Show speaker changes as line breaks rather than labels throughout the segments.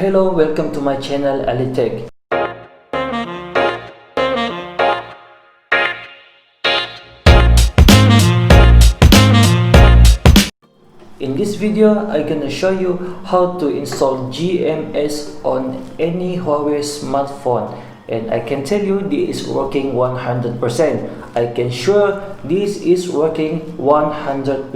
Hello, welcome to my channel AliTech. In this video, I'm gonna show you how to install GMS on any Huawei smartphone, and I can tell you this is working 100%. I can sure this is working 100%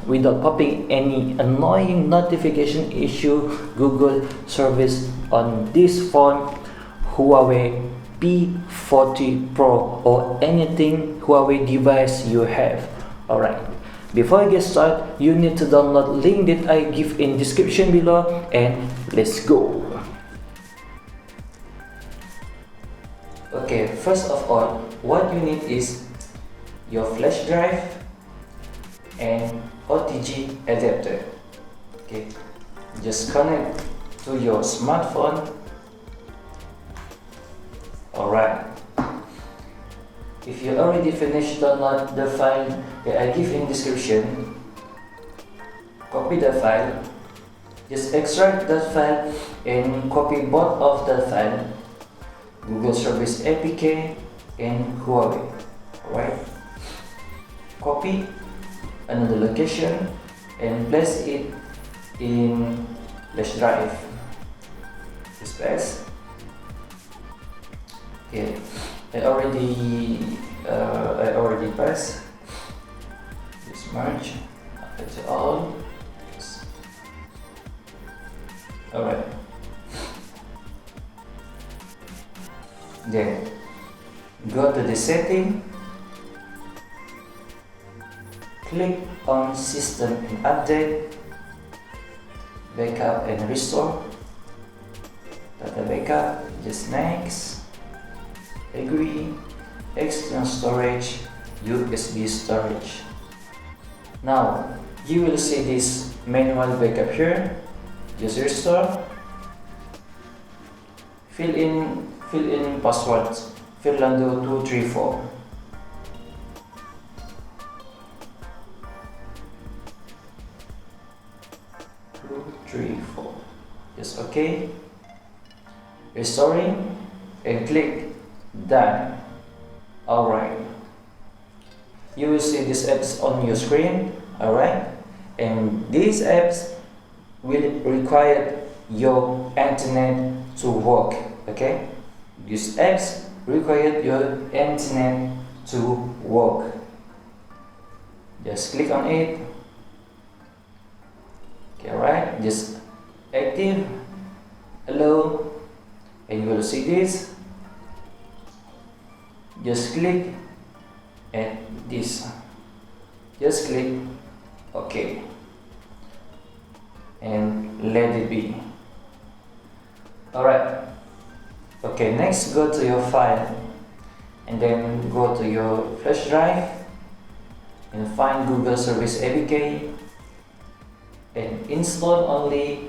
without popping any annoying notification issue Google service on this phone, Huawei P40 Pro, or anything Huawei device you have. Alright. Before I get started, you need to download link that I give in description below, and let's go. Okay, first of all, what you need is your flash drive and OTG adapter. Okay, just connect to your smartphone. Alright. If you already finished download the file that I give in description, copy the file, just extract that file and copy both of the file, Google Service APK and Huawei. Alright, copy another location and place it in flash drive. This paste. Okay. I already press this merge it's all. Alright, then go to the setting, click on system and update, backup and restore, data backup, just next. Agree, external storage, USB storage. Now you will see this manual backup here. Just restore. Fill in passwords. Fernando 234. Just okay. Restoring and click done. Alright, you will see these apps on your screen. Alright, and these apps will require your internet to work. Okay, these apps require your internet to work. Just click on it. Okay, alright, just active, allow, and you will see this. Just click at this, just click OK and let it be. Alright, okay, next go to your file and then go to your flash drive and find Google Service APK and install only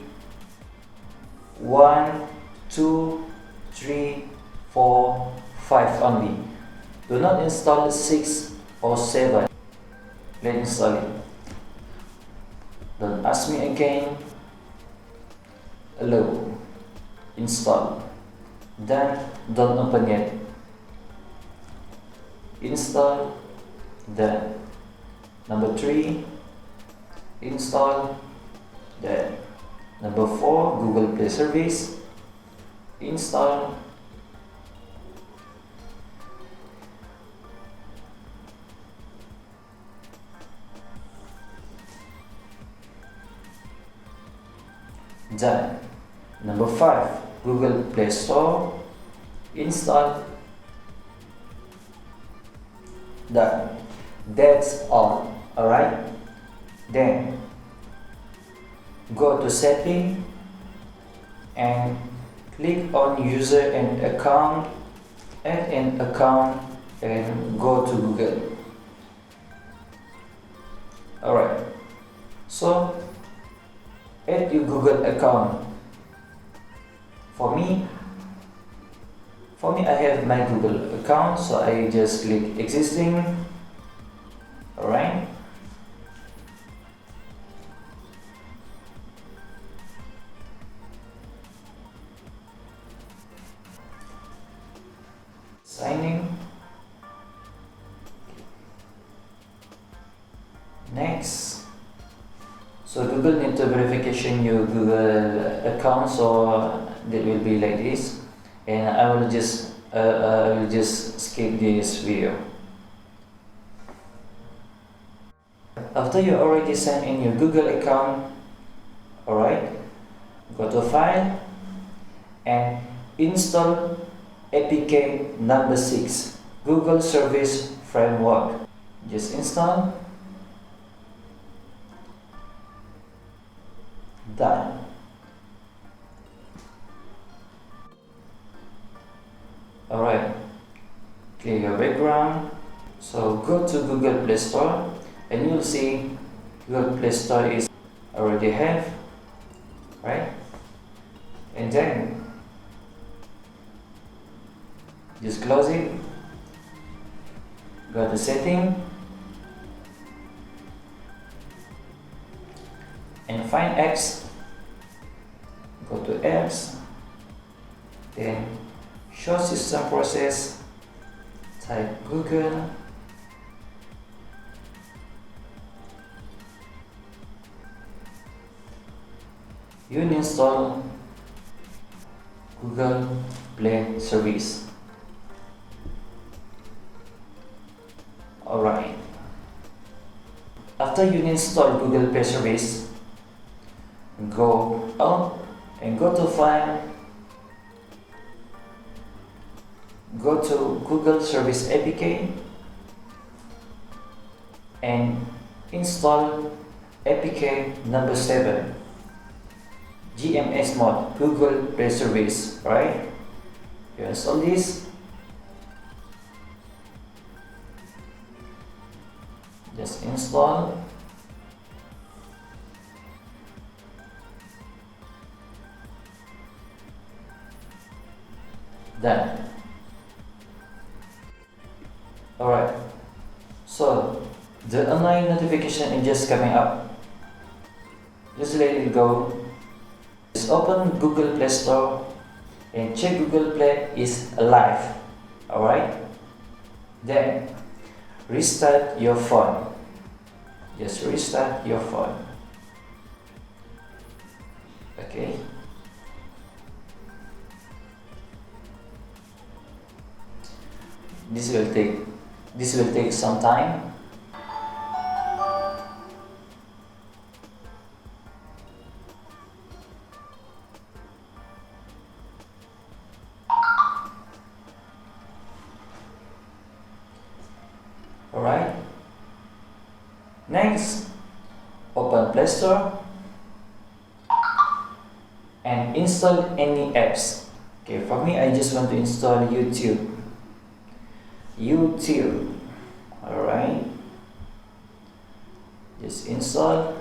1, 2, 3, 4, 5 only. Do not install 6 or 7. Let's install it. Don't ask me again. Allow. Install. Then don't open yet. Install. Then number 3. Install. Then number 4. Google Play Service. Install. Done. Number 5, Google Play Store. Install. Done. That's all. Alright. Then go to setting and click on user and account. Add an account and go to Google. Alright. So add your Google account. For me I have my Google account, so I just click existing. Alright, Sign in. Next. So Google need to verification your Google account, so that will be like this, and I will just skip this video. After you already signed in your Google account, alright, go to File and install APK number 6, Google Service Framework. Just install. Done. Alright, clear your background. So go to Google Play Store and you'll see Google Play Store is already have, right? And then just close it. Go to setting and find apps. Go to apps, then show system process, type Google, you install Google Play service. Alright, after you install Google Play service, go out and go to File, go to Google Service APK and install APK number 7, GMS mode, Google Play Service, right? You install this, just install. Done. Alright, so the online notification is just coming up. Just let it go. Just open Google Play Store and check Google Play is alive. Alright, then restart your phone. Just restart your phone. Okay. This will take some time. Alright. Next, open Play Store and install any apps. Okay, for me I just want to install YouTube. Alright, just install.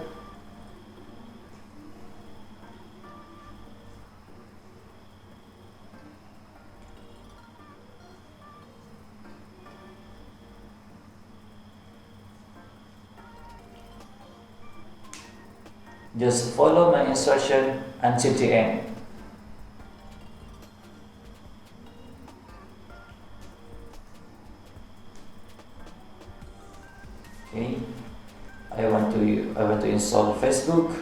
Just follow my instruction until the end. Okay, I want to install Facebook.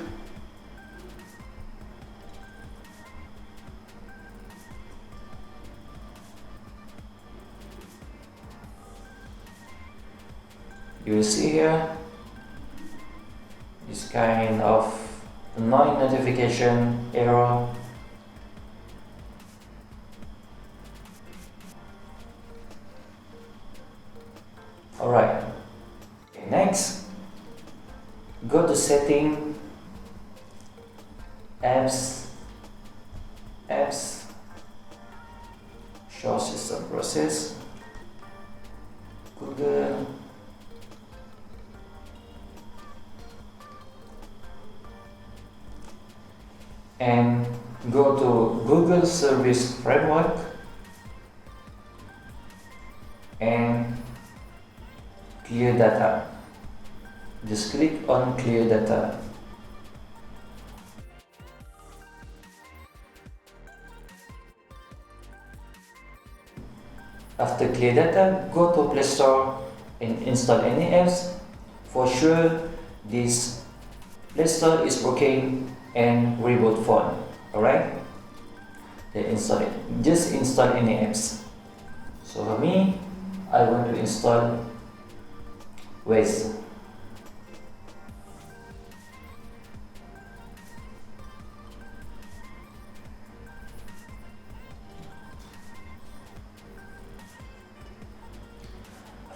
You will see here this kind of annoying notification error. Alright. Next, go to setting, apps, show system process, Google, and go to Google Service Framework and clear data. Just click on clear data. After clear data, go to Play Store and install any apps. For sure, this Play Store is working and reboot phone. Alright? Then install it. Just install any apps. So for me, I want to install Waze.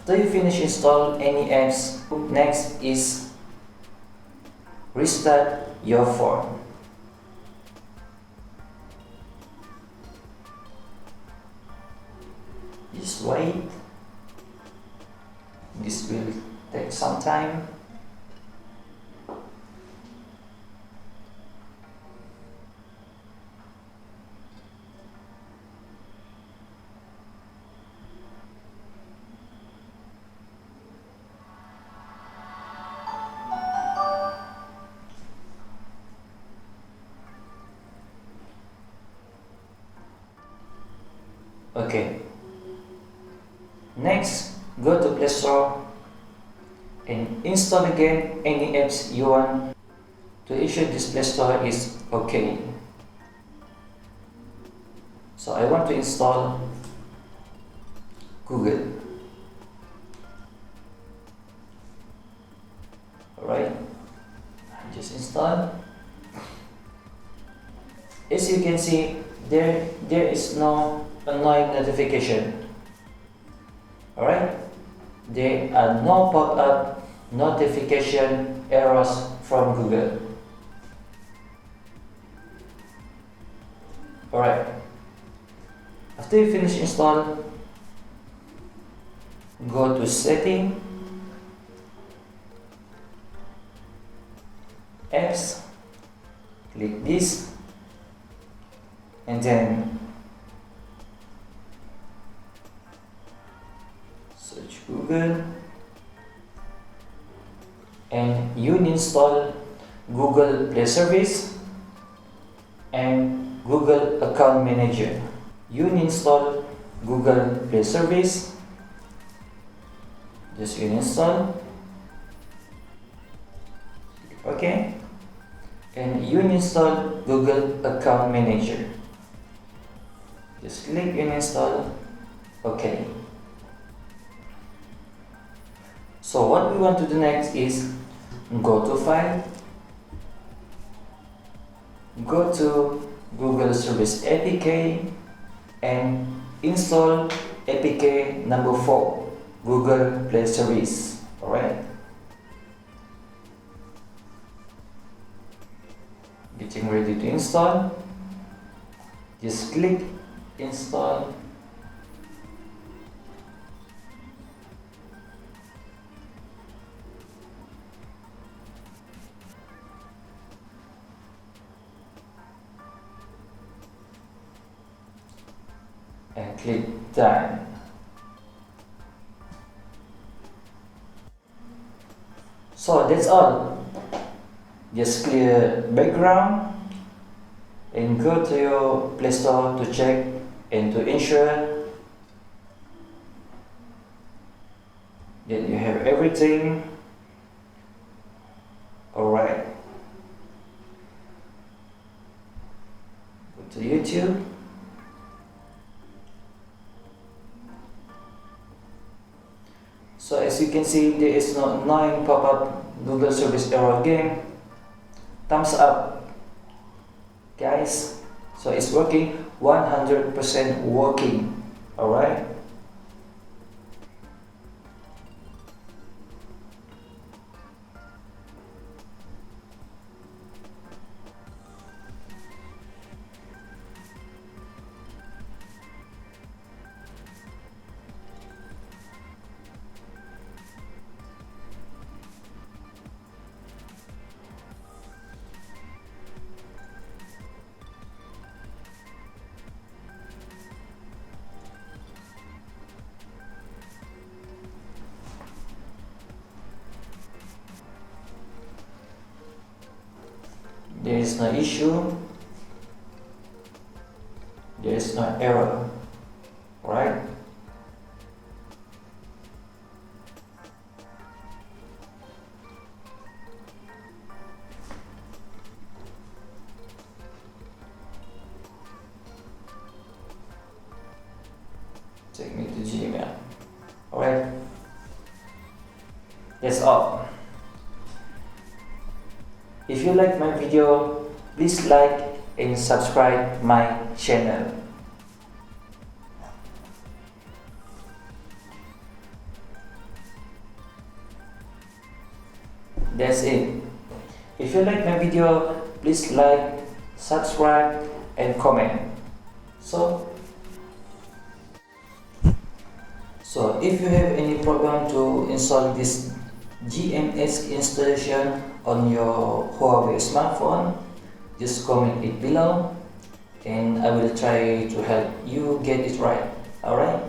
After you finish install any apps, next is restart your phone. Just wait. This will take some time. Okay. Next, go to Play Store and install again any apps you want to ensure this Play Store is okay. So I want to install Google. Alright, just install. As you can see, there is no annoying notification. Alright, there are no pop-up notification errors from Google. Alright, after you finish install, go to setting, apps, click this, and then search Google, and you install Google Play Service and Google Account Manager. You install Google Play Service, just install, okay, and you install Google Account Manager. Just click install, okay. So what we want to do next is go to File, go to Google Service APK and install APK number 4, Google Play Service. Alright. Getting ready to install. Just click install. And click done. So that's all. Just clear background and go to your Play Store to check and to ensure that you have everything alright. Go to YouTube. So as you can see, there is no annoying pop-up Google service error again. Thumbs up, guys. So it's working, 100% working. Alright. There is no issue, there is no error, right? Take me to Gmail. Alright, that's all. If you like my video, please like and subscribe my channel. That's it. If you like my video, please like, subscribe and comment. So if you have any problem to install this GMS installation on your Huawei smartphone, just comment it below and I will try to help you get it right. Alright?